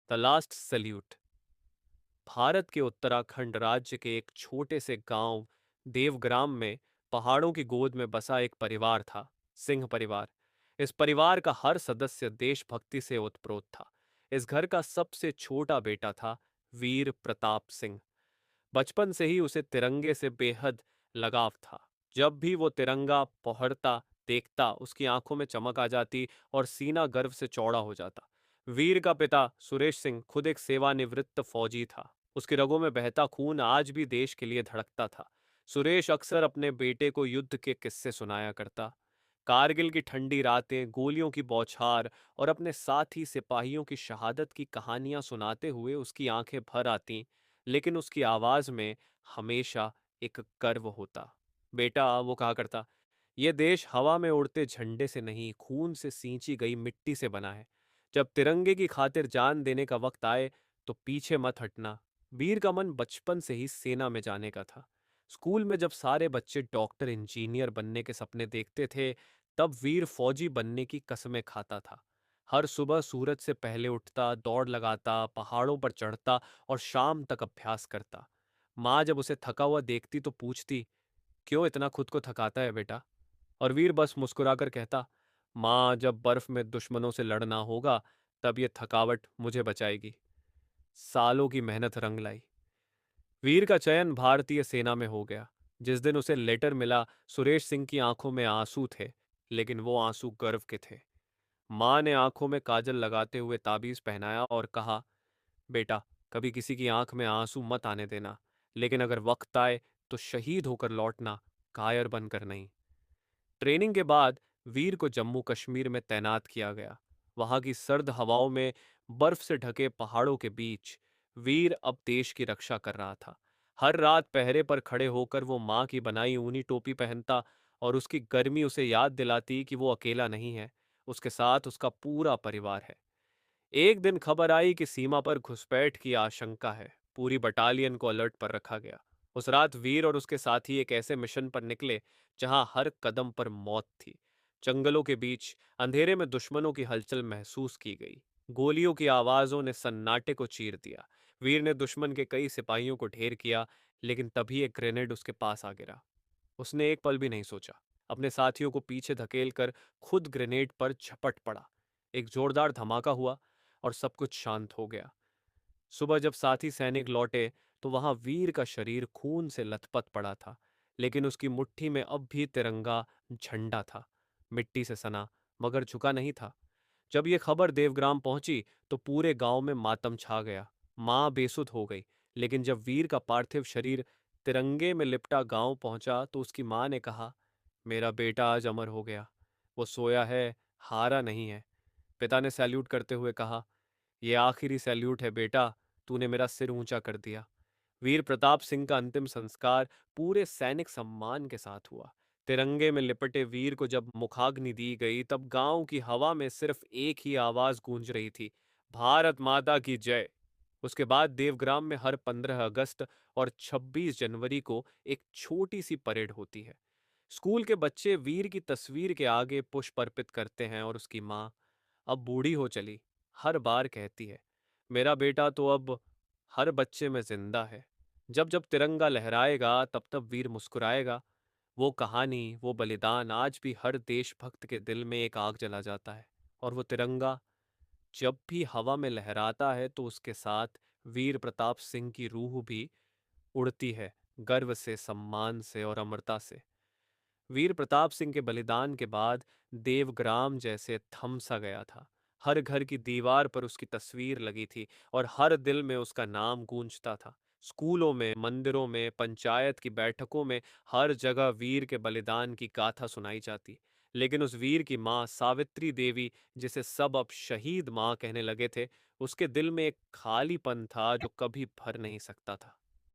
The last salute. Bharat के उत्तराखंड राज्य के एक छोटे से गांव देवग्राम में पहाड़ों की गोद में बसा एक परिवार था, सिंह परिवार। इस परिवार का हर सदस्य देशभक्ति से ओतप्रोत था। इस घर का सबसे छोटा बेटा था वीर प्रताप सिंह। बचपन से ही उसे तिरंगे से बेहद लगाव था। जब भी वो तिरंगा फहरता देखता, उसकी आंखों में चमक आ जाती और सीना गर्व से चौड़ा हो जाता। वीर का पिता सुरेश सिंह खुद एक सेवानिवृत्त फौजी था। उसकी रगों में बहता खून आज भी देश के लिए धड़कता था। सुरेश अक्सर अपने बेटे को युद्ध के किस्से सुनाया करता। कारगिल की ठंडी रातें, गोलियों की बौछार और अपने साथी सिपाहियों की शहादत की कहानियां सुनाते हुए उसकी आंखें भर आतीं, लेकिन उसकी आवाज में हमेशा एक गर्व होता। बेटा, वो कहा करता, ये देश हवा में उड़ते झंडे से नहीं, खून से सींची गई मिट्टी से बना है। जब तिरंगे की खातिर जान देने का वक्त आए तो पीछे मत हटना। वीर का मन बचपन से ही सेना में जाने का था। स्कूल में जब सारे बच्चे डॉक्टर, इंजीनियर बनने के सपने देखते थे, तब वीर फौजी बनने की कसमें खाता था। हर सुबह सूरज से पहले उठता, दौड़ लगाता, पहाड़ों पर चढ़ता और शाम तक अभ्यास करता। माँ जब उसे थका हुआ देखती तो पूछती, क्यों इतना खुद को थकाता है बेटा? और वीर बस मुस्कुराकर कहता, माँ, जब बर्फ में दुश्मनों से लड़ना होगा तब ये थकावट मुझे बचाएगी। सालों की मेहनत रंग लाई। वीर का चयन भारतीय सेना में हो गया। जिस दिन उसे लेटर मिला, सुरेश सिंह की आंखों में आंसू थे, लेकिन वो आंसू गर्व के थे। माँ ने आंखों में काजल लगाते हुए ताबीज पहनाया और कहा, बेटा, कभी किसी की आंख में आंसू मत आने देना, लेकिन अगर वक्त आए तो शहीद होकर लौटना, कायर बनकर नहीं। ट्रेनिंग के बाद वीर को जम्मू कश्मीर में तैनात किया गया। वहां की सर्द हवाओं में, बर्फ से ढके पहाड़ों के बीच वीर अब देश की रक्षा कर रहा था। हर रात पहरे पर खड़े होकर वो माँ की बनाई ऊनी टोपी पहनता और उसकी गर्मी उसे याद दिलाती कि वो अकेला नहीं है, उसके साथ उसका पूरा परिवार है। एक दिन खबर आई कि सीमा पर घुसपैठ की आशंका है। पूरी बटालियन को अलर्ट पर रखा गया। उस रात वीर और उसके साथी एक ऐसे मिशन पर निकले जहां हर कदम पर मौत थी। जंगलों के बीच अंधेरे में दुश्मनों की हलचल महसूस की गई। गोलियों की आवाजों ने सन्नाटे को चीर दिया। वीर ने दुश्मन के कई सिपाहियों को ढेर किया, लेकिन तभी एक ग्रेनेड उसके पास आ गिरा। उसने एक पल भी नहीं सोचा। अपने साथियों को पीछे धकेलकर खुद ग्रेनेड पर झपट पड़ा। एक जोरदार धमाका हुआ और सब कुछ शांत हो गया। सुबह जब साथी सैनिक लौटे तो वहां वीर का शरीर खून से लथपथ पड़ा था, लेकिन उसकी मुट्ठी में अब भी तिरंगा झंडा था, मिट्टी से सना, मगर झुका नहीं था। जब ये खबर देवग्राम पहुंची तो पूरे गांव में मातम छा गया। मां बेसुध हो गई, लेकिन जब वीर का पार्थिव शरीर तिरंगे में लिपटा गांव पहुंचा तो उसकी मां ने कहा, मेरा बेटा आज अमर हो गया। वो सोया है, हारा नहीं है। पिता ने सैल्यूट करते हुए कहा, ये आखिरी सैल्यूट है बेटा, तूने मेरा सिर ऊंचा कर दिया। वीर प्रताप सिंह का अंतिम संस्कार पूरे सैनिक सम्मान के साथ हुआ। तिरंगे में लिपटे वीर को जब मुखाग्नि दी गई तब गांव की हवा में सिर्फ एक ही आवाज गूंज रही थी, भारत माता की जय। उसके बाद देवग्राम में हर 15 अगस्त और 26 जनवरी को एक छोटी सी परेड होती है। स्कूल के बच्चे वीर की तस्वीर के आगे पुष्प अर्पित करते हैं और उसकी माँ, अब बूढ़ी हो चली, हर बार कहती है, मेरा बेटा तो अब हर बच्चे में जिंदा है। जब जब तिरंगा लहराएगा तब तब वीर मुस्कुराएगा। वो कहानी, वो बलिदान आज भी हर देशभक्त के दिल में एक आग जला जाता है। और वो तिरंगा जब भी हवा में लहराता है तो उसके साथ वीर प्रताप सिंह की रूह भी उड़ती है, गर्व से, सम्मान से और अमरता से। वीर प्रताप सिंह के बलिदान के बाद देवग्राम जैसे थम सा गया था। हर घर की दीवार पर उसकी तस्वीर लगी थी और हर दिल में उसका नाम गूंजता था। स्कूलों में, मंदिरों में, पंचायत की बैठकों में हर जगह वीर के बलिदान की गाथा सुनाई जाती। लेकिन उस वीर की माँ सावित्री देवी, जिसे सब अब शहीद माँ कहने लगे थे, उसके दिल में एक खालीपन था जो कभी भर नहीं सकता था।